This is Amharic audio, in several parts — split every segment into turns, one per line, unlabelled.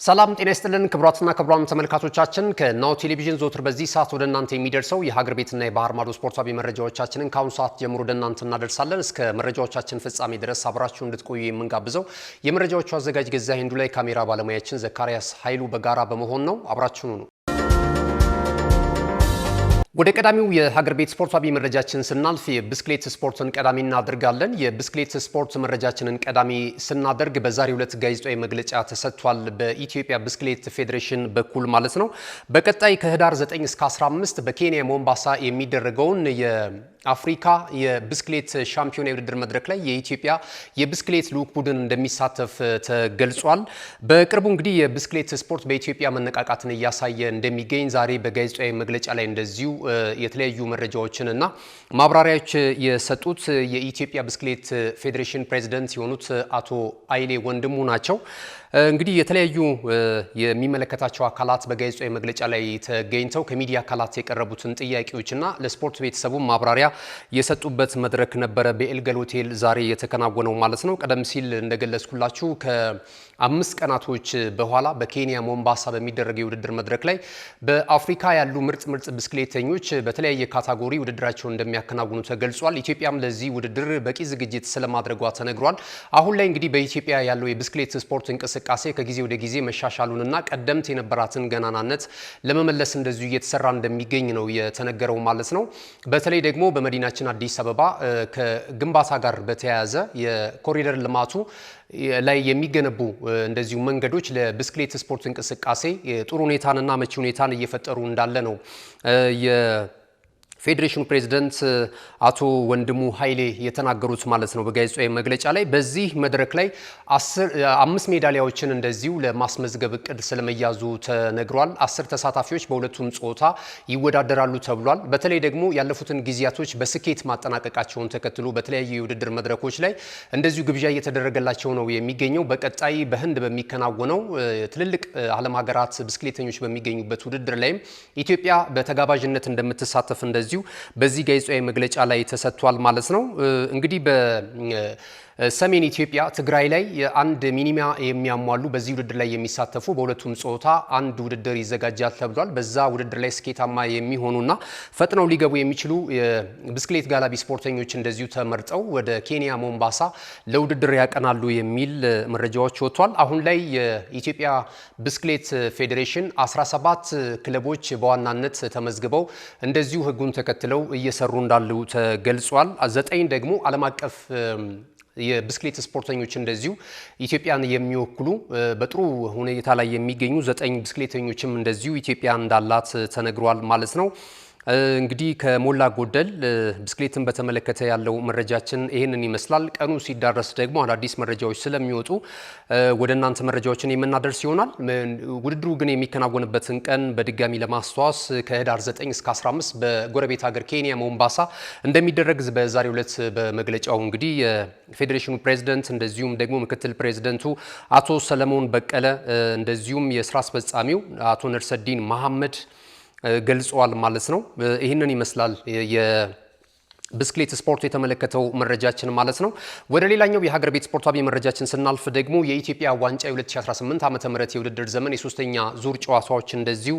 ሰላም ጤና ይስጥልን ክቡራትና ክቡራን ተመልካቾቻችን ከናሁ ቴሌቪዥን ዘወትር በዚህ ሰዓት ወደ እናንተ የሚደርሰው የሀገር ቤትና የባህር ማዶ ስፖርታዊ መረጃዎቻችንን ከአሁን ሰዓት ጀምሮ ወደ እናንተ እናደርሳለን። እስከ መረጃዎቻችን ፍጻሜ ድረስ አብራችሁ እንድትቆዩ የምንጋብዘው የመረጃዎቹ አዘጋጅ ገዛኸኝ ሂንዱ ላይ ካሜራ ባለሙያችን ዘካሪያስ ኃይሉ በጋራ በመሆን ነው። አብራችሁኑ ነው። ወደ ቀዳሚው የሀገር ቤት ስፖርታዊ መረጃችን ስናልፍ የብስክሌት ስፖርትን ቀዳሚ እናደርጋለን። የብስክሌት ስፖርት መረጃችንን ቀዳሚ ስናደርግ በዛሬው ዕለት ጋዜጣዊ መግለጫ ተሰጥቷል። በኢትዮጵያ ብስክሌት ፌዴሬሽን በኩል ማለት ነው። በቀጣይ ከህዳር 9 እስከ 15 በኬንያ ሞምባሳ የሚደረገውን የአፍሪካ የብስክሌት ሻምፒዮና የውድድር መድረክ ላይ የኢትዮጵያ የብስክሌት ልዑክ ቡድን እንደሚሳተፍ ተገልጿል። በቅርቡ እንግዲህ የብስክሌት ስፖርት በኢትዮጵያ መነቃቃትን እያሳየ እንደሚገኝ ዛሬ በጋዜጣዊ መግለጫ ላይ እንደዚሁ የተለያዩ መረጃዎችን እና ማብራሪያዎች የሰጡት የኢትዮጵያ ብስክሌት ፌዴሬሽን ፕሬዝዳንት የሆኑት አቶ አይሌ ወንድሙ ናቸው። እንግዲህ የተለያዩ የሚመለከታቸው አካላት በጋዜጣዊ መግለጫ ላይ ተገኝተው ከሚዲያ አካላት የቀረቡትን ጥያቄዎችና ለስፖርት ቤተሰቡ ማብራሪያ የሰጡበት መድረክ ነበረ በኤልገል ሆቴል ዛሬ የተከናወነው ማለት ነው። ቀደም ሲል እንደገለጽኩላችሁ ከ5 ቀናቶች በኋላ በኬንያ ሞምባሳ በሚደረገው የውድድር መድረክ ላይ በአፍሪካ ያሉ ምርጥ ብስክሌተኞች በተለያየ ካታጎሪ ውድድራቸውን እንደሚያከናውኑ ተገልጿል። ኢትዮጵያም ለዚህ ውድድር በቂ ዝግጅት ስለማድረጓ ተነግሯል። አሁን ላይ እንግዲህ በኢትዮጵያ ያለው የብስክሌት ስፖርት እንቅስቃሴ ከጊዜ ወደ ጊዜ መሻሻሉንና ቀደምት የነበራትን ገናናነት ለመመለስ እንደዚሁ እየተሰራ እንደሚገኝ ነው የተነገረው ማለት ነው። በተለይ ደግሞ በመዲናችን አዲስ አበባ ከግንባታ ጋር በተያያዘ የኮሪደር ልማቱ ላይ የሚገነቡ እንደዚሁ መንገዶች ለብስክሌት ስፖርት እንቅስቃሴ ጥሩ ሁኔታንና መቺ ሁኔታን እየፈጠሩ እንዳለ ነው ፌዴሬሽኑ ፕሬዝዳንት አቶ ወንድሙ ኃይሌ የተናገሩት ማለት ነው በጋዜጣዊ መግለጫ ላይ። በዚህ መድረክ ላይ 5 ሜዳሊያዎችን እንደዚሁ ለማስመዝገብ እቅድ ስለመያዙ ተነግሯል። 10 ተሳታፊዎች በሁለቱም ጾታ ይወዳደራሉ ተብሏል። በተለይ ደግሞ ያለፉትን ጊዜያቶች በስኬት ማጠናቀቃቸውን ተከትሎ በተለያዩ የውድድር መድረኮች ላይ እንደዚሁ ግብዣ እየተደረገላቸው ነው የሚገኘው። በቀጣይ በህንድ በሚከናወነው ትልልቅ ዓለም ሀገራት ብስክሌተኞች በሚገኙበት ውድድር ላይም ኢትዮጵያ በተጋባዥነት እንደምትሳተፍ እንደዚሁ በዚህ ጋዜጣዊ መግለጫ ላይ ተሰጥቷል ማለት ነው። እንግዲህ ሰሜን ኢትዮጵያ ትግራይ ላይ አንድ ሚኒማ የሚያሟሉ በዚህ ውድድር ላይ የሚሳተፉ በሁለቱም ጾታ አንድ ውድድር ይዘጋጃል ተብሏል። በዛ ውድድር ላይ ስኬታማ የሚሆኑና ፈጥነው ሊገቡ የሚችሉ ብስክሌት ጋላቢ ስፖርተኞች እንደዚሁ ተመርጠው ወደ ኬንያ ሞምባሳ ለውድድር ያቀናሉ የሚል መረጃዎች ወጥቷል። አሁን ላይ የኢትዮጵያ ብስክሌት ፌዴሬሽን 17 ክለቦች በዋናነት ተመዝግበው እንደዚሁ ህጉን ተከትለው እየሰሩ እንዳሉ ተገልጿል። 9 ደግሞ ዓለም አቀፍ የብስክሌት ስፖርተኞች እንደዚሁ ኢትዮጵያን የሚወክሉ በጥሩ ሁኔታ ላይ የሚገኙ 9 ብስክሌተኞችም እንደዚሁ ኢትዮጵያ እንዳላት ተነግሯል ማለት ነው። እንግዲህ ከሞላ ጎደል ብስክሌትን በተመለከተ ያለው መረጃችን ይህንን ይመስላል። ቀኑ ሲዳረስ ደግሞ አዳዲስ መረጃዎች ስለሚወጡ ወደ እናንተ መረጃዎችን የምናደርስ ይሆናል። ውድድሩ ግን የሚከናወንበትን ቀን በድጋሚ ለማስተዋወስ ከህዳር 9 እስከ 15 በጎረቤት ሀገር ኬንያ ሞምባሳ እንደሚደረግ በዛሬው ዕለት በመግለጫው እንግዲህ የፌዴሬሽኑ ፕሬዝዳንት እንደዚሁም ደግሞ ምክትል ፕሬዝዳንቱ አቶ ሰለሞን በቀለ እንደዚሁም የስራ አስፈጻሚው አቶ ነርሰዲን መሐመድ ገልጿል ማለት ነው። ይህንን ይመስላል ብስክሌት ስፖርት የተመለከተው መረጃችን ማለት ነው። ወደ ሌላኛው የሀገር ቤት ስፖርታዊ መረጃችን ስናልፍ ደግሞ የኢትዮጵያ ዋንጫ የ2018 ዓመተ ምህረት የውድድር ዘመን የሶስተኛ ዙር ጨዋታዎች እንደዚሁ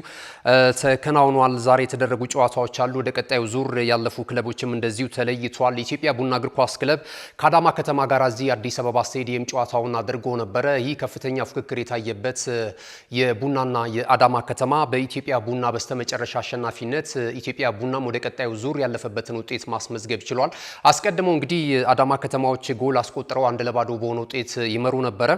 ተከናውኗል። ዛሬ የተደረጉ ጨዋታዎች አሉ። ወደ ቀጣዩ ዙር ያለፉ ክለቦችም እንደዚሁ ተለይቷል። የኢትዮጵያ ቡና እግር ኳስ ክለብ ከአዳማ ከተማ ጋር እዚህ አዲስ አበባ ስቴዲየም ጨዋታውን አድርጎ ነበረ። ይህ ከፍተኛ ፉክክር የታየበት የቡናና የአዳማ ከተማ በኢትዮጵያ ቡና በስተመጨረሻ አሸናፊነት ኢትዮጵያ ቡናም ወደ ቀጣዩ ዙር ያለፈበትን ውጤት ማስመዝገብ ችሏል። አስቀድመው እንግዲህ አዳማ ከተማዎች ጎል አስቆጥረው 1-0 በሆነ ውጤት ይመሩ ነበረ።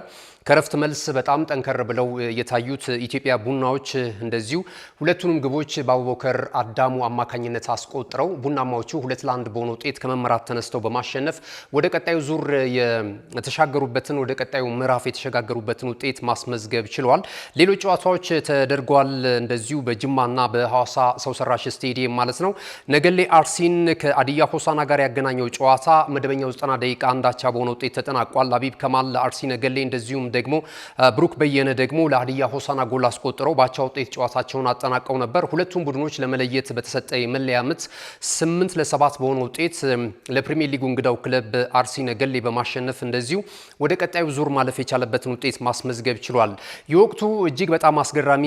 ከረፍት መልስ በጣም ጠንከር ብለው የታዩት ኢትዮጵያ ቡናዎች እንደዚሁ ሁለቱንም ግቦች በአቡበከር አዳሙ አማካኝነት አስቆጥረው ቡናማዎቹ 2-1 በሆነ ውጤት ከመመራት ተነስተው በማሸነፍ ወደ ቀጣዩ ዙር የተሻገሩበትን ወደ ቀጣዩ ምዕራፍ የተሸጋገሩበትን ውጤት ማስመዝገብ ችለዋል። ሌሎች ጨዋታዎች ተደርጓል እንደዚሁ በጅማና በሐዋሳ ሰው ሰራሽ ስቴዲየም ማለት ነው። ነገሌ አርሲን ከአዲያ ከሆሳና ጋር ያገናኘው ጨዋታ መደበኛው 90 ደቂቃ አንዳቻ በሆነ ውጤት ተጠናቋል። አቢብ ከማል ለአርሲ ነገሌ እንደዚሁም ደግሞ ብሩክ በየነ ደግሞ ለሀዲያ ሆሳና ጎል አስቆጥረው ባቻ ውጤት ጨዋታቸውን አጠናቀው ነበር። ሁለቱም ቡድኖች ለመለየት በተሰጠ የመለያ ምት 8-7 በሆነ ውጤት ለፕሪሚየር ሊጉ እንግዳው ክለብ አርሲ ነገሌ በማሸነፍ እንደዚሁ ወደ ቀጣዩ ዙር ማለፍ የቻለበትን ውጤት ማስመዝገብ ችሏል። የወቅቱ እጅግ በጣም አስገራሚ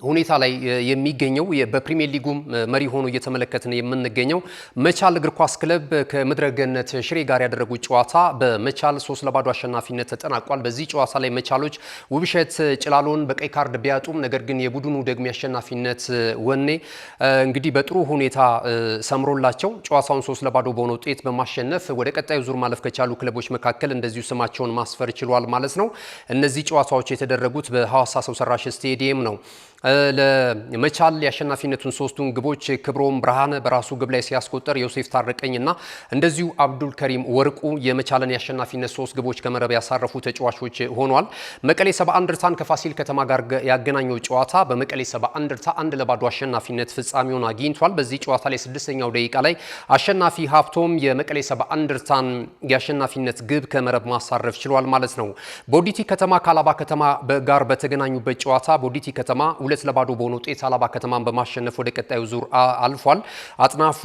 ሁኔታ ላይ የሚገኘው በፕሪሚየር ሊጉም መሪ ሆኖ እየተመለከትን የምንገኘው መቻል እግር ኳስ ክለብ ከምድረገነት ሽሬ ጋር ያደረጉት ጨዋታ በመቻል 3-0 አሸናፊነት ተጠናቋል። በዚህ ጨዋታ ላይ መቻሎች ውብሸት ጭላሎን በቀይ ካርድ ቢያጡም ነገር ግን የቡድኑ ደግሞ የአሸናፊነት ወኔ እንግዲህ በጥሩ ሁኔታ ሰምሮላቸው ጨዋታውን 3-0 በሆነ ውጤት በማሸነፍ ወደ ቀጣዩ ዙር ማለፍ ከቻሉ ክለቦች መካከል እንደዚሁ ስማቸውን ማስፈር ችሏል ማለት ነው። እነዚህ ጨዋታዎች የተደረጉት በሐዋሳ ሰው ሰራሽ ስቴዲየም ነው። ለመቻል የአሸናፊነቱን ሶስቱን ግቦች ክብሮም ብርሃነ በራሱ ግብ ላይ ሲያስቆጥር ዮሴፍ ታረቀኝና እንደዚሁ አብዱል ከሪም ወርቁ የመቻልን የአሸናፊነት 3 ግቦች ከመረብ ያሳረፉ ተጫዋቾች ሆኗል። መቀሌ 71 እንደርታን ከፋሲል ከተማ ጋር ያገናኘው ጨዋታ በመቀሌ 71 እንደርታ 1-0 አሸናፊነት ፍጻሜውን አግኝቷል። በዚህ ጨዋታ ላይ 6ኛው ደቂቃ ላይ አሸናፊ ሀብቶም የመቀሌ 71 እንደርታን የአሸናፊነት ግብ ከመረብ ማሳረፍ ችሏል ማለት ነው። ቦዲቲ ከተማ ከአላባ ከተማ ጋር በተገናኙበት ጨዋታ ቦዲቲ ከተማ 2-0 በሆነ ውጤት አላባ ከተማን በማሸነፍ ወደ ቀጣዩ ዙር አልፏል። አጥናፉ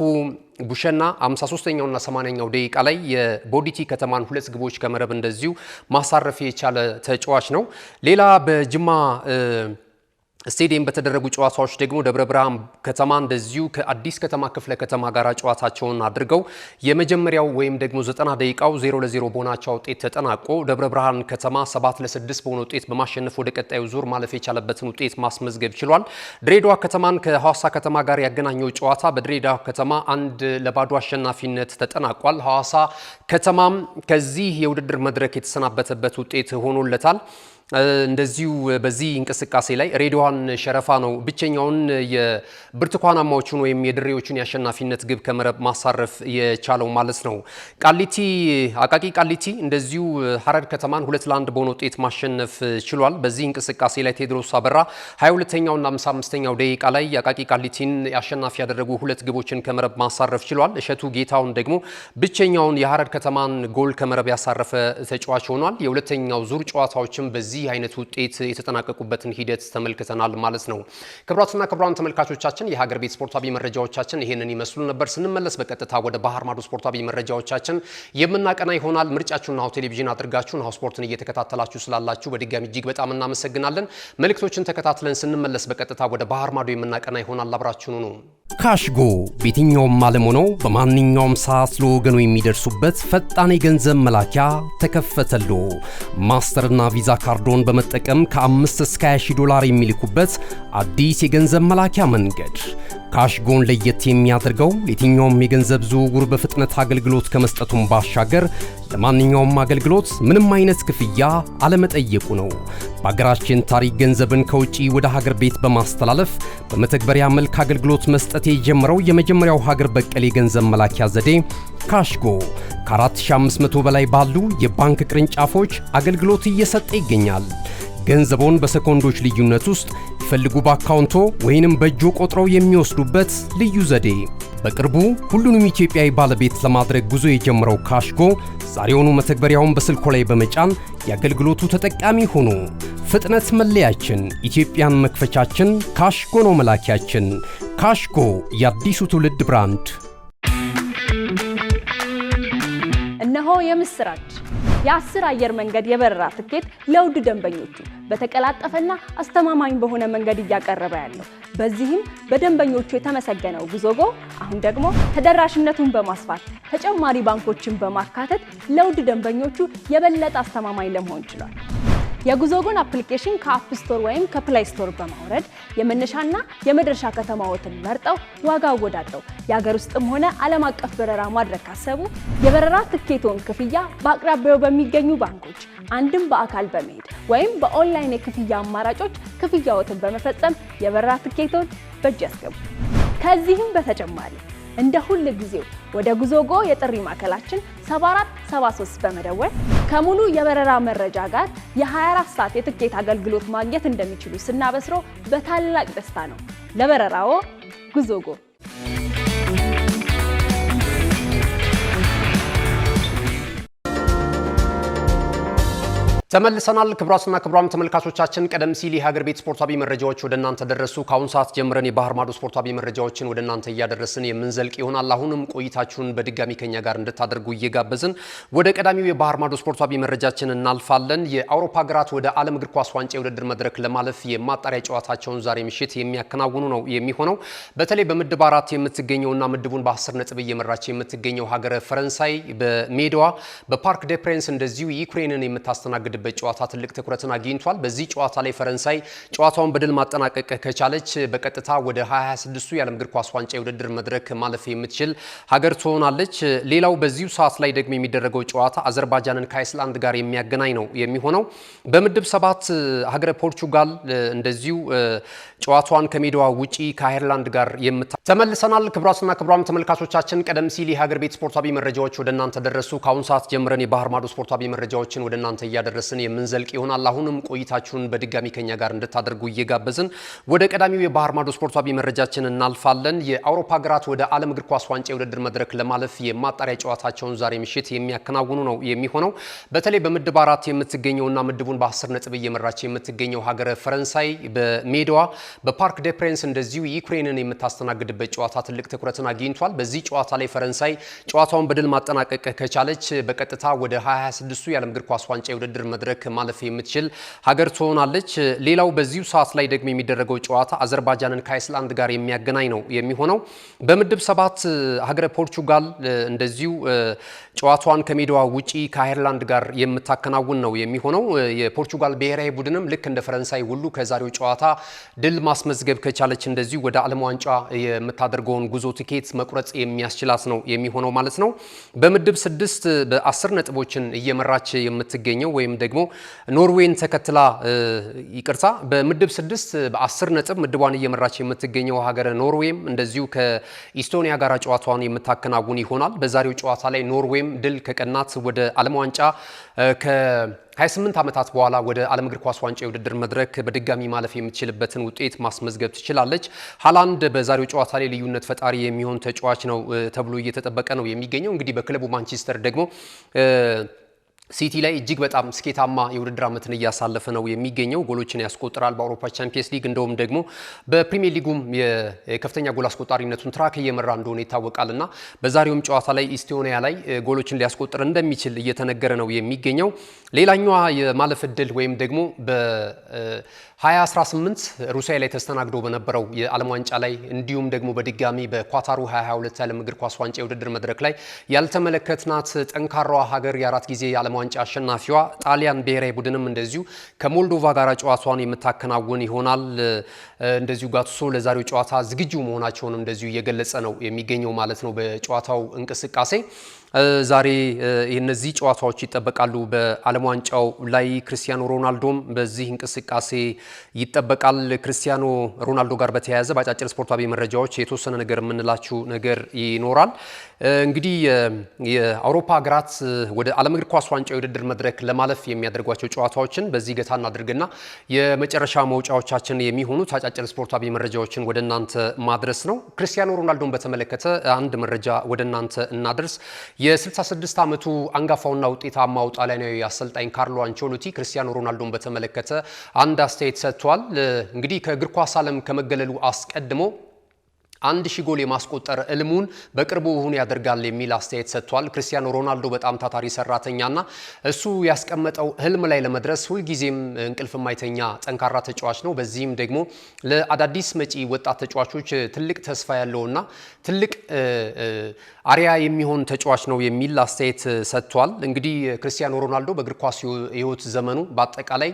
ቡሸና 53ኛውና 80ኛው ደቂቃ ላይ የቦዲቲ ከተማን 2 ግቦች ከመረብ እንደዚሁ ማሳረፍ የቻለ ተጫዋች ነው። ሌላ በጅማ ስቴዲየም በተደረጉ ጨዋታዎች ደግሞ ደብረ ብርሃን ከተማ እንደዚሁ ከአዲስ ከተማ ክፍለ ከተማ ጋር ጨዋታቸውን አድርገው የመጀመሪያው ወይም ደግሞ 90 ደቂቃው 0-0 በሆናቸው ውጤት ተጠናቆ ደብረ ብርሃን ከተማ 7-6 በሆነ ውጤት በማሸነፍ ወደ ቀጣዩ ዙር ማለፍ የቻለበትን ውጤት ማስመዝገብ ችሏል። ድሬዳዋ ከተማን ከሐዋሳ ከተማ ጋር ያገናኘው ጨዋታ በድሬዳዋ ከተማ 1-0 አሸናፊነት ተጠናቋል። ሐዋሳ ከተማም ከዚህ የውድድር መድረክ የተሰናበተበት ውጤት ሆኖለታል። እንደዚሁ በዚህ እንቅስቃሴ ላይ ሬድዋን ሸረፋ ነው ብቸኛውን የብርቱካናማዎቹን ወይም የድሬዎቹን የአሸናፊነት ግብ ከመረብ ማሳረፍ የቻለው ማለት ነው። ቃሊቲ አቃቂ ቃሊቲ እንደዚሁ ሐረር ከተማን 2-1 በሆነ ውጤት ማሸነፍ ችሏል። በዚህ እንቅስቃሴ ላይ ቴድሮስ አበራ 22ኛውና 55ኛው ደቂቃ ላይ አቃቂ ቃሊቲን አሸናፊ ያደረጉ 2 ግቦችን ከመረብ ማሳረፍ ችሏል። እሸቱ ጌታውን ደግሞ ብቸኛውን የሐረር ከተማን ጎል ከመረብ ያሳረፈ ተጫዋች ሆኗል። የሁለተኛው ዙር ጨዋታዎችም በዚህ አይነት ውጤት የተጠናቀቁበትን ሂደት ተመልክተናል ማለት ነው። ክቡራትና ክቡራን ተመልካቾቻችን የሀገር ቤት ስፖርታዊ መረጃዎቻችን ይሄንን ይመስሉ ነበር። ስንመለስ በቀጥታ ወደ ባህር ማዶ ስፖርታዊ መረጃዎቻችን የምናቀና ይሆናል። ምርጫችሁን ናሁ ቴሌቪዥን አድርጋችሁ ናሁ ስፖርትን እየተከታተላችሁ ስላላችሁ በድጋሚ እጅግ በጣም እናመሰግናለን። መልእክቶችን ተከታትለን ስንመለስ በቀጥታ ወደ ባህር ማዶ የምናቀና ይሆናል። አብራችሁኑ ነው።
ካሽጎ በየትኛውም ዓለም ሆነው በማንኛውም ሰዓት ለወገኑ የሚደርሱበት ፈጣን የገንዘብ መላኪያ ተከፈተሎ። ማስተርና ቪዛ ካርዶን በመጠቀም ከ5 እስከ 20 ዶላር የሚልኩበት አዲስ የገንዘብ መላኪያ መንገድ። ካሽጎን ለየት የሚያደርገው የትኛውም የገንዘብ ዝውውር በፍጥነት አገልግሎት ከመስጠቱም ባሻገር ለማንኛውም አገልግሎት ምንም አይነት ክፍያ አለመጠየቁ ነው። በሀገራችን ታሪክ ገንዘብን ከውጪ ወደ ሀገር ቤት በማስተላለፍ በመተግበሪያ መልክ አገልግሎት መስጠት የጀመረው የመጀመሪያው ሀገር በቀል የገንዘብ መላኪያ ዘዴ ካሽጎ ከ4500 በላይ ባሉ የባንክ ቅርንጫፎች አገልግሎት እየሰጠ ይገኛል። ገንዘቦን በሰኮንዶች ልዩነት ውስጥ ይፈልጉ በአካውንቶ ወይንም በእጆ ቆጥረው የሚወስዱበት ልዩ ዘዴ። በቅርቡ ሁሉንም ኢትዮጵያዊ ባለቤት ለማድረግ ጉዞ የጀመረው ካሽጎ ዛሬውኑ መተግበሪያውን በስልኮ ላይ በመጫን የአገልግሎቱ ተጠቃሚ ሆኑ። ፍጥነት መለያችን፣ ኢትዮጵያን መክፈቻችን፣ ካሽጎ ነው መላኪያችን። ካሽጎ የአዲሱ ትውልድ ብራንድ።
እነሆ የምስራች! የ10 አየር መንገድ የበረራ ትኬት ለውድ ደንበኞቹ በተቀላጠፈና አስተማማኝ በሆነ መንገድ እያቀረበ ያለው። በዚህም በደንበኞቹ የተመሰገነው ጉዞጎ አሁን ደግሞ ተደራሽነቱን በማስፋት ተጨማሪ ባንኮችን በማካተት ለውድ ደንበኞቹ የበለጠ አስተማማኝ ለመሆን ችሏል። የጉዞጎን አፕሊኬሽን ከአፕ ስቶር ወይም ከፕላይ ስቶር በማውረድ የመነሻና የመድረሻ ከተማዎትን መርጠው ዋጋ አወዳድረው የሀገር ውስጥም ሆነ ዓለም አቀፍ በረራ ማድረግ ካሰቡ የበረራ ትኬቶን ክፍያ በአቅራቢያው በሚገኙ ባንኮች አንድም በአካል በመሄድ ወይም በኦንላይን የክፍያ አማራጮች ክፍያዎትን በመፈጸም የበረራ ትኬቶን በእጅ ያስገቡ። ከዚህም በተጨማሪ እንደ ሁሉ ጊዜው ወደ ጉዞጎ የጥሪ ማዕከላችን 7473 በመደወል ከሙሉ የበረራ መረጃ ጋር የ24 ሰዓት የትኬት አገልግሎት ማግኘት እንደሚችሉ ስናበስሮ በታላቅ ደስታ ነው። ለበረራዎ ጉዞጎ።
ተመልሰናል። ክብራትና ክብራም ተመልካቾቻችን ቀደም ሲል የሀገር ቤት ስፖርታዊ መረጃዎች ወደ እናንተ ደረሱ። ካሁን ሰዓት ጀምረን የባህር ማዶ ስፖርታዊ መረጃዎችን ወደ እናንተ እያደረስን የምንዘልቅ ይሆናል። አሁንም ቆይታችሁን በድጋሚ ከኛ ጋር እንድታደርጉ እየጋበዝን ወደ ቀዳሚው የባህር ማዶ ስፖርታዊ መረጃችን እናልፋለን። የአውሮፓ ሀገራት ወደ ዓለም እግር ኳስ ዋንጫ የውድድር መድረክ ለማለፍ የማጣሪያ ጨዋታቸውን ዛሬ ምሽት የሚያከናውኑ ነው የሚሆነው። በተለይ በምድብ 4 የምትገኘውና ምድቡን በ10 ነጥብ እየመራች የምትገኘው ሀገረ ፈረንሳይ በሜዳዋ በፓርክ ደ ፕሬንስ እንደዚሁ ዩክሬንን የምታስተናግድ በጨዋታ ትልቅ ትኩረትን አግኝቷል። በዚህ ጨዋታ ላይ ፈረንሳይ ጨዋታውን በድል ማጠናቀቅ ከቻለች በቀጥታ ወደ 26ቱ የዓለም እግር ኳስ ዋንጫ የውድድር መድረክ ማለፍ የምትችል ሀገር ትሆናለች። ሌላው በዚሁ ሰዓት ላይ ደግሞ የሚደረገው ጨዋታ አዘርባይጃንን ከአይስላንድ ጋር የሚያገናኝ ነው የሚሆነው። በምድብ 7 ሀገረ ፖርቹጋል እንደዚሁ ጨዋታዋን ከሜዳዋ ውጪ ከአየርላንድ ጋር ተመልሰናል። ክብራትና ክብራም ተመልካቾቻችን ቀደም ሲል የሀገር ቤት ስፖርታዊ መረጃዎች ወደ እናንተ ደረሱ። ካሁን ሰዓት ጀምረን የባህር ማዶ ስፖርታዊ መረጃዎችን ወደ እናንተ እያደረስን የምንዘልቅ ይሆናል። አሁንም ቆይታችሁን በድጋሚ ከኛ ጋር እንድታደርጉ እየጋበዝን ወደ ቀዳሚው የባህር ማዶ ስፖርታዊ መረጃችን እናልፋለን። የአውሮፓ ሀገራት ወደ ዓለም እግር ኳስ ዋንጫ የውድድር መድረክ ለማለፍ የማጣሪያ ጨዋታቸውን ዛሬ ምሽት የሚያከናውኑ ነው የሚሆነው። በተለይ በምድብ 4 የምትገኘውና ምድቡን በ10 ነጥብ እየመራች የምትገኘው ሀገረ ፈረንሳይ በሜዳዋ በፓርክ ደ ፕሬንስ እንደዚሁ ዩክሬንን የምታስተናግድበት ጨዋታ ትልቅ ትኩረትን አግኝቷል። በዚህ ጨዋታ ላይ ፈረንሳይ ጨዋታውን በድል ማጠናቀቅ ከቻለች በቀጥታ ወደ 26ቱ የዓለም እግር ኳስ ዋንጫ የውድድር መድረክ ማለፍ የምትችል ሀገር ትሆናለች። ሌላው በዚሁ ሰዓት ላይ ደግሞ የሚደረገው ጨዋታ አዘርባይጃንን ከአይስላንድ ጋር የሚያገናኝ ነው የሚሆነው። በምድብ 7 ሀገረ ፖርቹጋል እንደዚሁ ጨዋታዋን ከሜዳዋ ውጪ ከአየርላንድ ጋር የምታከናውን ነው የሚሆነው። የፖርቹጋል ብሔራዊ ቡድንም ልክ እንደ ፈረንሳይ ሁሉ ከዛሬው ጨዋታ ድል ማስመዝገብ ከቻለች እንደዚሁ ወደ ዓለም ዋንጫ የምታደርገውን ጉዞ ትኬት መቁረጥ የሚያስችላት ነው የሚሆነው ማለት ነው። በምድብ 6 በ10 ነጥቦችን እየመራች የምትገኘው ወይም ደግሞ ኖርዌይን ተከትላ በምድብ 6 በ10 ነጥብ ምድቧን እየመራች የምትገኘው ሀገረ ኖርዌይም እንደዚሁ ከኢስቶኒያ ጋር ጨዋታዋን የምታከናውን ይሆናል። በዛሬው ጨዋታ ላይ ኖርዌይም ድል ከቀናት ወደ ዓለም ዋንጫ ከ28 ዓመታት በኋላ ወደ ዓለም እግር ኳስ ዋንጫ የውድድር መድረክ በድጋሚ ማለፍ የምትችልበትን ውጤት ማስመዝገብ ትችላለች። ሃላንድ በዛሬው ጨዋታ ላይ ልዩነት ፈጣሪ የሚሆን ተጫዋች ነው ተብሎ እየተጠበቀ ነው የሚገኘው። እንግዲህ በክለቡ ማንቸስተር ደግሞ ሲቲ ላይ እጅግ በጣም ስኬታማ የውድድር ዓመትን እያሳለፈ ነው የሚገኘው። ጎሎችን ያስቆጥራል በአውሮፓ ቻምፒየንስ ሊግ፣ እንደውም ደግሞ በፕሪሚየር ሊጉም የከፍተኛ ጎል አስቆጣሪነቱን ትራክ እየመራ እንደሆነ ይታወቃልና በዛሬውም ጨዋታ ላይ ኢስቶኒያ ላይ ጎሎችን ሊያስቆጥር እንደሚችል እየተነገረ ነው የሚገኘው። ሌላኛዋ የማለፍ ዕድል ወይም ደግሞ በ2018 ሩሲያ ላይ ተስተናግዶ በነበረው የዓለም ዋንጫ ላይ እንዲሁም ደግሞ በድጋሚ በኳታሩ 2022 የዓለም እግር ኳስ ዋንጫ የውድድር መድረክ ላይ ያልተመለከትናት ጠንካራዋ ሀገር የአራት ጊዜ የዓለም ዋንጫ አሸናፊዋ ጣሊያን ብሔራዊ ቡድንም እንደዚሁ ከሞልዶቫ ጋር ጨዋታዋን የምታከናውን ይሆናል። እንደዚሁ ጋቱሶ ለዛሬው ጨዋታ ዝግጁ መሆናቸውንም እንደዚሁ እየገለጸ ነው የሚገኘው ማለት ነው። በጨዋታው እንቅስቃሴ ዛሬ እነዚህ ጨዋታዎች ይጠበቃሉ። በዓለም ዋንጫው ላይ ክርስቲያኖ ሮናልዶም በዚህ እንቅስቃሴ ይጠበቃል። ክርስቲያኖ ሮናልዶ ጋር በተያያዘ በአጫጭር ስፖርታዊ መረጃዎች የተወሰነ ነገር የምንላችሁ ነገር ይኖራል። እንግዲህ የአውሮፓ ሀገራት ወደ ዓለም እግር ኳስ ዋንጫ የውድድር መድረክ ለማለፍ የሚያደርጓቸው ጨዋታዎችን በዚህ ገታ እናድርግና የመጨረሻ መውጫዎቻችን የሚሆኑት አጫጭር ስፖርታዊ መረጃዎችን ወደ እናንተ ማድረስ ነው። ክርስቲያኖ ሮናልዶን በተመለከተ አንድ መረጃ ወደ እናንተ እናድርስ። የ66 ዓመቱ አንጋፋውና ውጤታማው ጣሊያናዊ አሰልጣኝ ካርሎ አንቸሎቲ ክርስቲያኖ ሮናልዶን በተመለከተ አንድ አስተያየት ሰጥቷል። እንግዲህ ከእግር ኳስ ዓለም ከመገለሉ አስቀድሞ 1000 ጎል የማስቆጠር እልሙን በቅርቡ እውን ያደርጋል የሚል አስተያየት ሰጥቷል። ክርስቲያኖ ሮናልዶ በጣም ታታሪ ሰራተኛና እሱ ያስቀመጠው ህልም ላይ ለመድረስ ሁልጊዜም እንቅልፍ የማይተኛ ጠንካራ ተጫዋች ነው። በዚህም ደግሞ ለአዳዲስ መጪ ወጣት ተጫዋቾች ትልቅ ተስፋ ያለውና ትልቅ አሪያ የሚሆን ተጫዋች ነው የሚል አስተያየት ሰጥቷል። እንግዲህ ክርስቲያኖ ሮናልዶ በእግር ኳስ ህይወት ዘመኑ በአጠቃላይ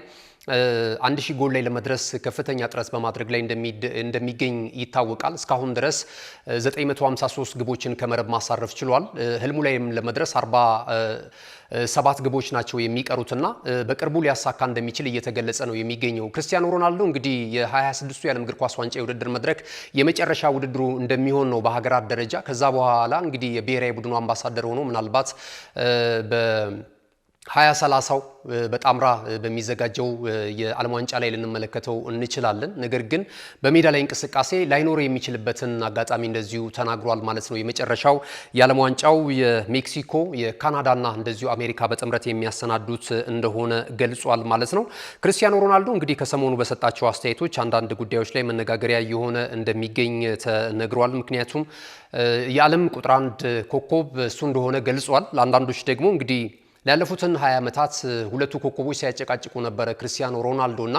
1000 ጎል ላይ ለመድረስ ከፍተኛ ጥረት በማድረግ ላይ እንደሚገኝ ይታወቃል። እስካሁን ድረስ 953 ግቦችን ከመረብ ማሳረፍ ችሏል። ህልሙ ላይም ለመድረስ 47 ግቦች ናቸው የሚቀሩትና በቅርቡ ሊያሳካ እንደሚችል እየተገለጸ ነው የሚገኘው። ክርስቲያኖ ሮናልዶ እንግዲህ የ26ቱ የዓለም እግር ኳስ ዋንጫ የውድድር መድረክ የመጨረሻ ውድድሩ እንደሚሆን ነው በሀገራት ደረጃ። ከዛ በኋላ እንግዲህ የብሔራዊ ቡድኑ አምባሳደር ሆኖ ምናልባት 2030 በጣምራ በሚዘጋጀው የዓለም ዋንጫ ላይ ልንመለከተው እንችላለን። ነገር ግን በሜዳ ላይ እንቅስቃሴ ላይኖር የሚችልበትን አጋጣሚ እንደዚሁ ተናግሯል ማለት ነው። የመጨረሻው የዓለም ዋንጫው የሜክሲኮ የካናዳና እንደዚሁ አሜሪካ በጥምረት የሚያሰናዱት እንደሆነ ገልጿል ማለት ነው። ክርስቲያኖ ሮናልዶ እንግዲህ ከሰሞኑ በሰጣቸው አስተያየቶች አንዳንድ ጉዳዮች ላይ መነጋገሪያ የሆነ እንደሚገኝ ተነግሯል። ምክንያቱም የዓለም ቁጥር 1 ኮከብ እሱ እንደሆነ ገልጿል። ለአንዳንዶች ደግሞ እንግዲህ ላለፉትን 20 ዓመታት ሁለቱ ኮከቦች ሲያጨቃጭቁ ነበረ፣ ክርስቲያኖ ሮናልዶ እና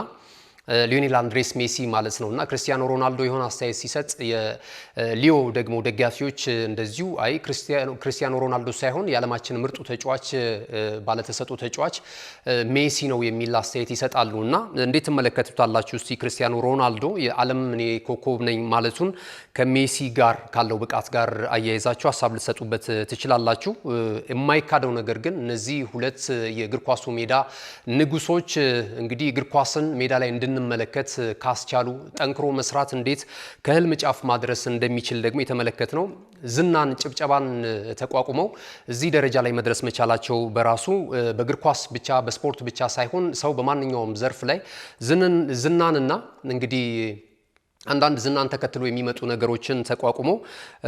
ሊዮኔል አንድሬስ ሜሲ ማለት ነውና ክርስቲያኖ ሮናልዶ የሆነ አስተያየት ሲሰጥ የሊዮ ደግሞ ደጋፊዎች እንደዚሁ አይ ክርስቲያኖ ሮናልዶ ሳይሆን የዓለማችን ምርጡ ተጫዋች ባለተሰጥኦ ተጫዋች ሜሲ ነው የሚል አስተያየት ይሰጣሉና እንዴት ተመለከቱታላችሁ? እስቲ ክርስቲያኖ ሮናልዶ የዓለም ኮከብ ነኝ ማለቱን ከሜሲ ጋር ካለው ብቃት ጋር አያይዛችሁ ሐሳብ ልትሰጡበት ትችላላችሁ። የማይካደው ነገር ግን እነዚህ ሁለት የእግር ኳሱ ሜዳ ንጉሶች እንግዲህ እግር ኳስን ሜዳ ላይ እንድንመለከት ካስቻሉ ጠንክሮ መስራት እንዴት ከህልም ጫፍ ማድረስ እንደሚችል ደግሞ የተመለከትነው ዝናን ጭብጨባን ተቋቁመው እዚህ ደረጃ ላይ መድረስ መቻላቸው በራሱ በእግር ኳስ ብቻ በስፖርት ብቻ ሳይሆን ሰው በማንኛውም ዘርፍ ላይ ዝናንና እንግዲህ አንዳንድ ዝናን ተከትሎ የሚመጡ ነገሮችን ተቋቁሞ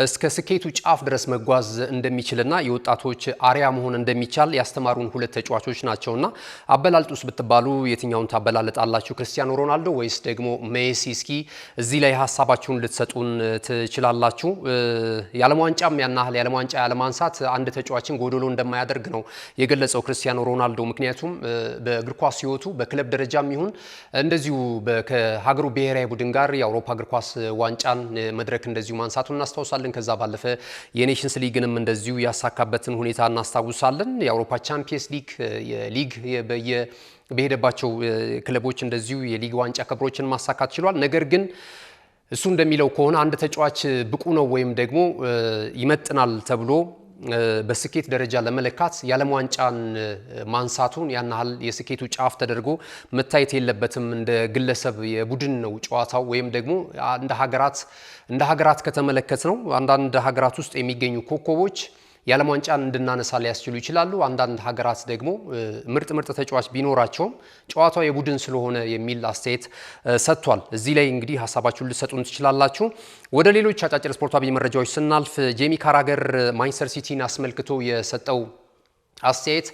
እስከ ስኬቱ ጫፍ ድረስ መጓዝ እንደሚችልና የወጣቶች አሪያ መሆን እንደሚቻል ያስተማሩን ሁለት ተጫዋቾች ናቸውና አበላልጡስ ብትባሉ የትኛውን ታበላልጣላችሁ? ክርስቲያኖ ሮናልዶ ወይስ ደግሞ ሜሲ? እስኪ እዚህ ላይ ሐሳባችሁን ልትሰጡን ትችላላችሁ። የዓለም ዋንጫም ያናህል የዓለም ዋንጫ ያለማንሳት አንድ ተጫዋችን ጎዶሎ እንደማያደርግ ነው የገለጸው ክርስቲያኖ ሮናልዶ። ምክንያቱም በእግር ኳስ ሕይወቱ በክለብ ደረጃም ይሁን እንደዚሁ ከሀገሩ ብሔራዊ ቡድን ጋር የአውሮፓ እግር ኳስ ዋንጫን መድረክ እንደዚሁ ማንሳቱን እናስታውሳለን። ከዛ ባለፈ የኔሽንስ ሊግንም እንደዚሁ ያሳካበትን ሁኔታ እናስታውሳለን። የአውሮፓ ቻምፒየንስ ሊግ በሄደባቸው ክለቦች እንደዚሁ የሊግ ዋንጫ ክብሮችን ማሳካት ችሏል። ነገር ግን እሱ እንደሚለው ከሆነ አንድ ተጫዋች ብቁ ነው ወይም ደግሞ ይመጥናል ተብሎ በስኬት ደረጃ ለመለካት የዓለም ዋንጫን ማንሳቱን ያን ያህል የስኬቱ ጫፍ ተደርጎ መታየት የለበትም። እንደ ግለሰብ የቡድን ነው ጨዋታው ወይም ደግሞ እንደ ሀገራት ከተመለከት ነው አንዳንድ ሀገራት ውስጥ የሚገኙ ኮከቦች የዓለም ዋንጫን እንድናነሳ ሊያስችሉ ይችላሉ። አንዳንድ ሀገራት ደግሞ ምርጥ ተጫዋች ቢኖራቸውም ጨዋታው የቡድን ስለሆነ የሚል አስተያየት ሰጥቷል። እዚህ ላይ እንግዲህ ሀሳባችሁን ልትሰጡን ትችላላችሁ። ወደ ሌሎች አጫጭር ስፖርታዊ መረጃዎች ስናልፍ ጄሚ ካራገር ማንቸስተር ሲቲን አስመልክቶ የሰጠው አስተያየት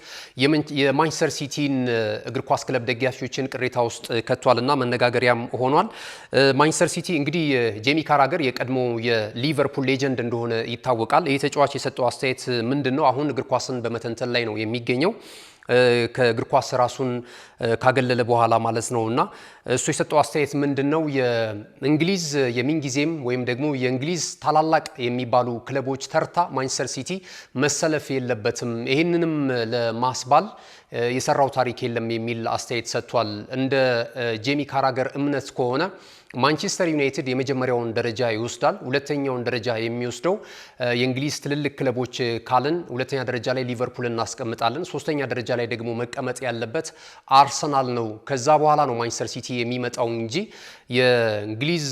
የማንቸስተር ሲቲን እግር ኳስ ክለብ ደጋፊዎችን ቅሬታ ውስጥ ከቷልና መነጋገሪያም ሆኗል። ማንቸስተር ሲቲ እንግዲህ ጄሚ ካራገር የቀድሞ የሊቨርፑል ሌጀንድ እንደሆነ ይታወቃል። ይህ ተጫዋች የሰጠው አስተያየት ምንድነው? አሁን እግር ኳስን በመተንተን ላይ ነው የሚገኘው ከእግር ኳስ ራሱን ካገለለ በኋላ ማለት ነውና እሱ የሰጠው አስተያየት ምንድነው? የእንግሊዝ የሚንጊዜም ወይም ደግሞ የእንግሊዝ ታላላቅ የሚባሉ ክለቦች ተርታ ማንቸስተር ሲቲ መሰለፍ የለበትም፣ ይህንንም ለማስባል የሰራው ታሪክ የለም የሚል አስተያየት ሰጥቷል። እንደ ጄሚ ካራገር እምነት ከሆነ ማንቸስተር ዩናይትድ የመጀመሪያውን ደረጃ ይወስዳል። ሁለተኛውን ደረጃ የሚወስደው የእንግሊዝ ትልልቅ ክለቦች ካልን ሁለተኛ ደረጃ ላይ ሊቨርፑል እናስቀምጣለን። ሶስተኛ ደረጃ ላይ ደግሞ መቀመጥ ያለበት አርሰናል ነው። ከዛ በኋላ ነው ማንቸስተር ሲቲ የሚመጣው እንጂ የእንግሊዝ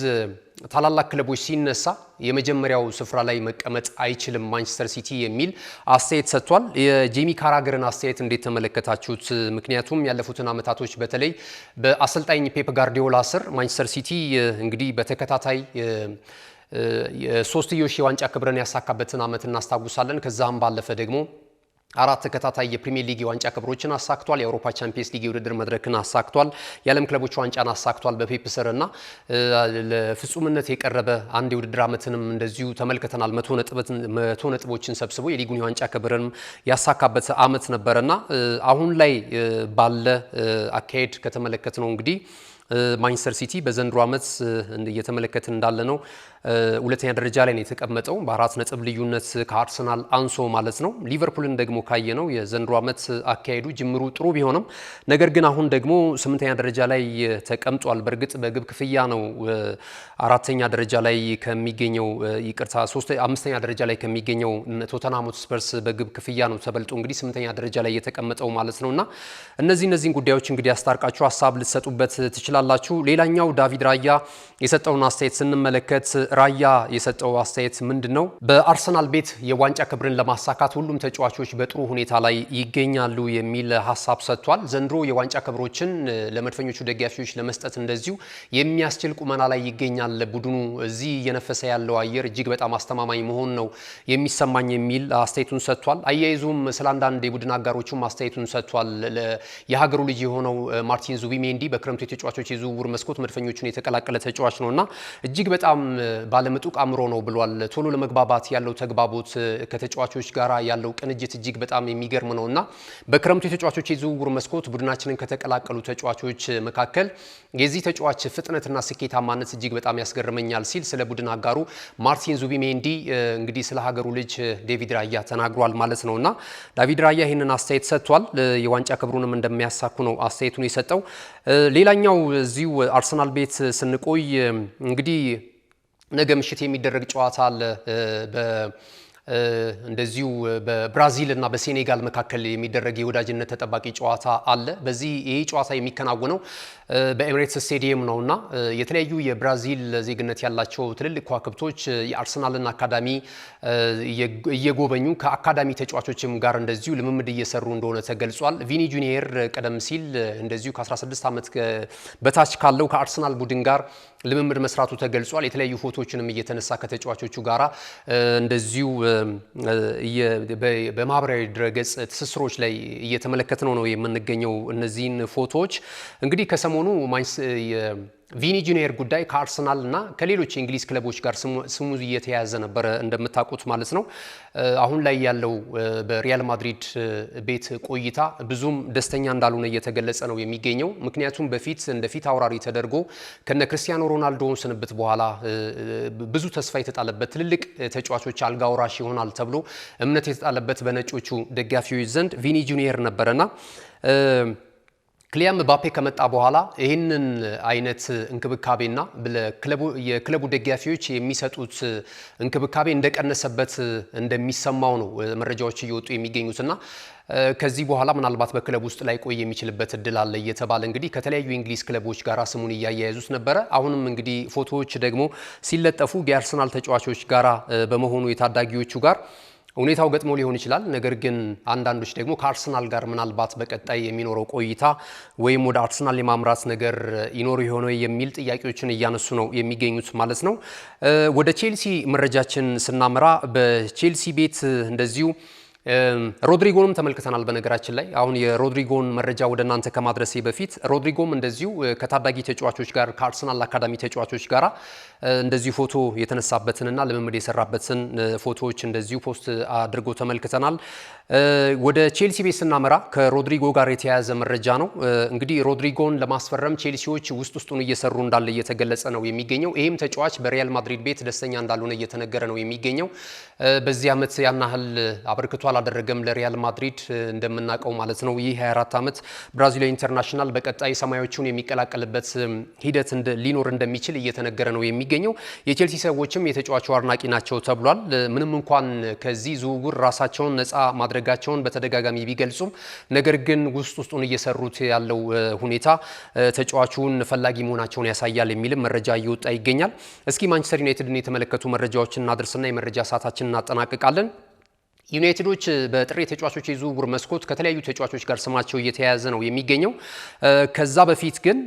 ታላላቅ ክለቦች ሲነሳ የመጀመሪያው ስፍራ ላይ መቀመጥ አይችልም ማንቸስተር ሲቲ የሚል አስተያየት ሰጥቷል። የጄሚ ካራገርን አስተያየት እንዴት ተመለከታችሁት? ምክንያቱም ያለፉትን ዓመታቶች በተለይ በአሰልጣኝ ፔፕ ጋርዲዮላ ስር ማንቸስተር ሲቲ እንግዲህ በተከታታይ የሶስትዮሽ የዋንጫ ክብርን ያሳካበትን ዓመት እናስታውሳለን። ከዛም ባለፈ ደግሞ 4 ተከታታይ የፕሪሚየር ሊግ ዋንጫ ክብሮችን አሳክቷል። የአውሮፓ ቻምፒየንስ ሊግ የውድድር መድረክን አሳክቷል። የዓለም ክለቦች ዋንጫን አሳክቷል በፔፕ ስር እና ለፍጹምነት የቀረበ አንድ የውድድር ዓመትንም እንደዚሁ ተመልክተናል። 100 ነጥቦችን ሰብስቦ የሊጉን የዋንጫ ክብርን ያሳካበት ዓመት ነበርና አሁን ላይ ባለ አካሄድ ከተመለከትነው እንግዲህ ማንቸስተር ሲቲ በዘንድሮ ዓመት እየተመለከትን እንዳለ ነው ሁለተኛ ደረጃ ላይ ነው የተቀመጠው በ4 ነጥብ ልዩነት ከአርሰናል አንሶ ማለት ነው። ሊቨርፑልን ደግሞ ካየነው የዘንድሮ ዓመት አካሄዱ ጅምሩ ጥሩ ቢሆንም ነገር ግን አሁን ደግሞ 8ኛ ደረጃ ላይ ተቀምጧል። በእርግጥ በግብ ክፍያ ነው 4ኛ ደረጃ ላይ ከሚገኘው ይቅርታ 5ኛ ደረጃ ላይ ከሚገኘው ቶተንሃም ሆትስፐርስ በግብ ክፍያ ነው ተበልጦ እንግዲህ 8ኛ ደረጃ ላይ የተቀመጠው ማለት ነውና እነዚህን ጉዳዮች እንግዲህ አስታርቃችሁ ሐሳብ ልትሰጡበት ትችላላችሁ። ትችላላችሁ። ሌላኛው ዳቪድ ራያ የሰጠውን አስተያየት ስንመለከት ራያ የሰጠው አስተያየት ምንድነው? በአርሰናል ቤት የዋንጫ ክብርን ለማሳካት ሁሉም ተጫዋቾች በጥሩ ሁኔታ ላይ ይገኛሉ የሚል ሀሳብ ሰጥቷል። ዘንድሮ የዋንጫ ክብሮችን ለመድፈኞቹ ደጋፊዎች ለመስጠት እንደዚሁ የሚያስችል ቁመና ላይ ይገኛል ቡድኑ። እዚህ እየነፈሰ ያለው አየር እጅግ በጣም አስተማማኝ መሆን ነው የሚሰማኝ የሚል አስተያየቱን ሰጥቷል። አያይዙም ስለ አንዳንድ የቡድን አጋሮቹም አስተያየቱን ሰጥቷል። የሀገሩ ልጅ የሆነው ማርቲን ዙቢሜንዲ በክረምቱ የተጫዋቾች የዝውውር መስኮት መድፈኞቹን የተቀላቀለ ተጫዋች ነውና እጅግ በጣም ባለምጡቅ አእምሮ ነው ብሏል። ቶሎ ለመግባባት ያለው ተግባቦት ከተጫዋቾች ጋር ያለው ቅንጅት እጅግ በጣም የሚገርም ነውና በክረምቱ የተጫዋቾች የዝውውር መስኮት ቡድናችንን ከተቀላቀሉ ተጫዋቾች መካከል የዚህ ተጫዋች ፍጥነትና ስኬታማነት እጅግ በጣም ያስገርመኛል ሲል ስለ ቡድን አጋሩ ማርቲን ዙቢሜንዲ እንግዲህ ስለ ሀገሩ ልጅ ዴቪድ ራያ ተናግሯል ማለት ነውና ዳቪድ ራያ ይህንን አስተያየት ሰጥቷል። የዋንጫ ክብሩንም እንደሚያሳኩ ነው አስተያየቱን የሰጠው። ሌላኛው እዚሁ አርሰናል ቤት ስንቆይ እንግዲህ ነገ ምሽት የሚደረግ ጨዋታ አለ እንደዚሁ በብራዚል እና በሴኔጋል መካከል የሚደረግ የወዳጅነት ተጠባቂ ጨዋታ አለ። በዚህ ይሄ ጨዋታ የሚከናወነው በኤሚሬትስ ስቴዲየም ነውና የተለያዩ የብራዚል ዜግነት ያላቸው ትልልቅ ከዋክብቶች የአርሰናልን አካዳሚ እየጎበኙ ከአካዳሚ ተጫዋቾችም ጋር እንደዚሁ ልምምድ እየሰሩ እንደሆነ ተገልጿል። ቪኒ ጁኒየር ቀደም ሲል እንደዚሁ ከ16 ዓመት በታች ካለው ከአርሰናል ቡድን ጋር ልምምድ መስራቱ ተገልጿል። የተለያዩ ፎቶዎችንም እየተነሳ ከተጫዋቾቹ ጋራ እንደዚሁ በማህበራዊ ድረገጽ ትስስሮች ላይ እየተመለከትነው ነው የምንገኘው። እነዚህን ፎቶዎች እንግዲህ ከሰሞኑ ቪኒ ጁኒየር ጉዳይ ከአርሰናል እና ከሌሎች የእንግሊዝ ክለቦች ጋር ስሙ እየተያያዘ ነበረ እንደምታውቁት ማለት ነው። አሁን ላይ ያለው በሪያል ማድሪድ ቤት ቆይታ ብዙም ደስተኛ እንዳልሆነ እየተገለጸ ነው የሚገኘው። ምክንያቱም በፊት እንደ ፊት አውራሪ ተደርጎ ከነ ክርስቲያኖ ሮናልዶ ስንብት በኋላ ብዙ ተስፋ የተጣለበት ትልልቅ ተጫዋቾች አልጋ ወራሽ ይሆናል ተብሎ እምነት የተጣለበት በነጮቹ ደጋፊዎች ዘንድ ቪኒ ጁኒየር ነበረና ክሊያን ምባፔ ከመጣ በኋላ ይህንን አይነት እንክብካቤና የክለቡ ደጋፊዎች የሚሰጡት እንክብካቤ እንደቀነሰበት እንደሚሰማው ነው መረጃዎች እየወጡ የሚገኙትና ከዚህ በኋላ ምናልባት በክለብ ውስጥ ላይ ቆይ የሚችልበት እድል አለ እየተባለ እንግዲህ ከተለያዩ የእንግሊዝ ክለቦች ጋር ስሙን እያያያዙት ነበረ። አሁንም እንግዲህ ፎቶዎች ደግሞ ሲለጠፉ የአርሰናል ተጫዋቾች ጋራ በመሆኑ የታዳጊዎቹ ጋር ሁኔታው ገጥሞ ሊሆን ይችላል። ነገር ግን አንዳንዶች ደግሞ ከአርሰናል ጋር ምናልባት በቀጣይ የሚኖረው ቆይታ ወይም ወደ አርሰናል የማምራት ነገር ይኖር ይሆን የሚል ጥያቄዎችን እያነሱ ነው የሚገኙት ማለት ነው። ወደ ቼልሲ መረጃችን ስናመራ በቼልሲ ቤት እንደዚሁ ሮድሪጎንም ተመልክተናል። በነገራችን ላይ አሁን የሮድሪጎን መረጃ ወደ እናንተ ከማድረሴ በፊት ሮድሪጎም እንደዚሁ ከታዳጊ ተጫዋቾች ጋር ከአርሰናል አካዳሚ ተጫዋቾች ጋር እንደዚሁ ፎቶ የተነሳበትንና ልምምድ የሰራበትን ፎቶዎች እንደዚሁ ፖስት አድርጎ ተመልክተናል። ወደ ቼልሲ ቤት ስናመራ ከሮድሪጎ ጋር የተያያዘ መረጃ ነው። እንግዲህ ሮድሪጎን ለማስፈረም ቼልሲዎች ውስጡን እየሰሩ እንዳለ እየተገለጸ ነው የሚገኘው። ይህም ተጫዋች በሪያል ማድሪድ ቤት ደስተኛ እንዳልሆነ እየተነገረ ነው የሚገኘው። በዚህ ዓመት ያን ያህል አበርክቶ አላደረገም ለሪያል ማድሪድ እንደምናውቀው ማለት ነው። ይህ 24 ዓመት ብራዚላዊ ኢንተርናሽናል በቀጣይ ሰማያዊዎቹን የሚቀላቀልበት ሂደት ሊኖር እንደሚችል እየተነገረ ነው የሚገኘው። የቼልሲ ሰዎችም የተጫዋቹ አድናቂ ናቸው ተብሏል። ምንም እንኳን ከዚህ ዝውውር ራሳቸውን ነፃ ማድረጋቸውን በተደጋጋሚ ቢገልጹም ነገር ግን ውስጡን እየሰሩት ያለው ሁኔታ ተጫዋቹን ፈላጊ መሆናቸውን ያሳያል የሚልም መረጃ እየወጣ ይገኛል። እስኪ ማንቸስተር ዩናይትድን የተመለከቱ መረጃዎችን እናድርስና የመረጃ ሰዓታችንን እናጠናቅቃለን። ዩናይትዶች በጥር የተጫዋቾች የዝውውር መስኮት ከተለያዩ ተጫዋቾች ጋር ስማቸው እየተያያዘ ነው የሚገኘው። ከዛ በፊት ግን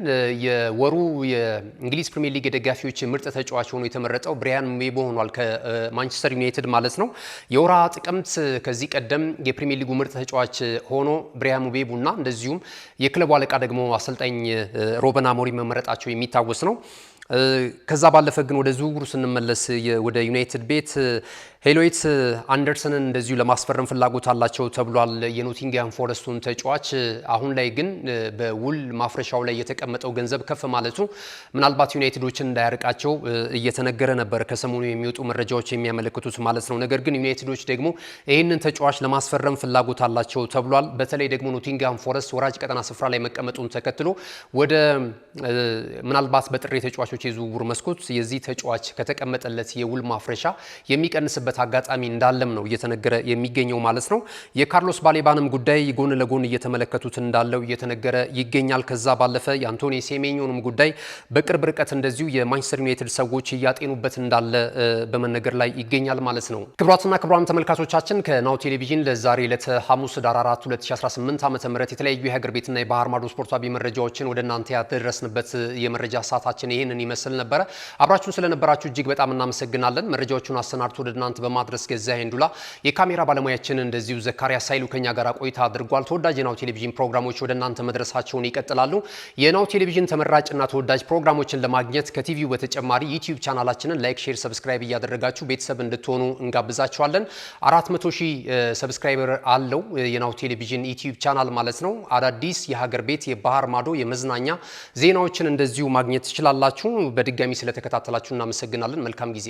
የወሩ የእንግሊዝ ፕሪሚየር ሊግ የደጋፊዎች ምርጥ ተጫዋች ሆኖ የተመረጠው ብራያን ምቤሞ ሆኗል ከማንቸስተር ዩናይትድ ማለት ነው። የወራ ጥቅምት ከዚህ ቀደም የፕሪሚየር ሊጉ ምርጥ ተጫዋች ሆኖ ብራያን ምቤሞና እንደዚሁም የክለቡ አለቃ ደግሞ አሰልጣኝ ሮበን አሞሪም መመረጣቸው የሚታወስ ነው። ከዛ ባለፈ ግን ወደ ዝውውሩ ስንመለስ ወደ ዩናይትድ ቤት ሄሎይት አንደርሰንን እንደዚሁ ለማስፈረም ፍላጎት አላቸው ተብሏል። የኖቲንግሃም ፎረስቱን ተጫዋች አሁን ላይ ግን በውል ማፍረሻው ላይ የተቀመጠው ገንዘብ ከፍ ማለቱ ምናልባት ዩናይትዶችን እንዳያርቃቸው እየተነገረ ነበር ከሰሞኑ የሚወጡ መረጃዎች የሚያመለክቱት ማለት ነው። ነገር ግን ዩናይትዶች ደግሞ ይህንን ተጫዋች ለማስፈረም ፍላጎት አላቸው ተብሏል። በተለይ ደግሞ ኖቲንግሃም ፎረስት ወራጅ ቀጠና ስፍራ ላይ መቀመጡን ተከትሎ ወደ ምናልባት በጥር ተጫዋቾች የዝውውር መስኮት የዚህ ተጫዋች ከተቀመጠለት የውል ማፍረሻ የሚቀንስበት የነበረበት አጋጣሚ እንዳለም ነው እየተነገረ የሚገኘው ማለት ነው። የካርሎስ ባሌባንም ጉዳይ ጎን ለጎን እየተመለከቱት እንዳለው እየተነገረ ይገኛል። ከዛ ባለፈ የአንቶኒ ሴሜኞንም ጉዳይ በቅርብ ርቀት እንደዚሁ የማንቸስተር ዩናይትድ ሰዎች እያጤኑበት እንዳለ በመነገር ላይ ይገኛል ማለት ነው። ክቡራትና ክቡራን ተመልካቾቻችን ከናሁ ቴሌቪዥን ለዛሬ ለሐሙስ ዳር 4 2018 ዓ.ም የተለያዩ የሀገር ቤትና የባህር ማዶ ስፖርታዊ መረጃዎችን ወደ እናንተ ያደረስንበት የመረጃ ሰዓታችን ይሄንን ይመስል ነበር። አብራችሁን ስለነበራችሁ እጅግ በጣም እናመሰግናለን። መረጃዎቹን አሰናድቶ ወደ እናንተ በማድረስ ገዛኸኝ ሄንዱላ የካሜራ ባለሙያችን እንደዚሁ ዘካሪያስ ኃይሉ ከኛ ጋር ቆይታ አድርጓል። ተወዳጅ የናሁ ቴሌቪዥን ፕሮግራሞች ወደ እናንተ መድረሳቸውን ይቀጥላሉ። የናሁ ቴሌቪዥን ተመራጭና ተወዳጅ ፕሮግራሞችን ለማግኘት ከቲቪው በተጨማሪ ዩቲዩብ ቻናላችንን ላይክ፣ ሼር፣ ሰብስክራይብ እያደረጋችሁ ቤተሰብ እንድትሆኑ እንጋብዛችኋለን። 400,000 ሰብስክራይበር አለው የናሁ ቴሌቪዥን ዩቲዩብ ቻናል ማለት ነው። አዳዲስ የሀገር ቤት የባህር ማዶ የመዝናኛ ዜናዎችን እንደዚሁ ማግኘት ትችላላችሁ። በድጋሚ ስለተከታተላችሁ እናመሰግናለን። መልካም ጊዜ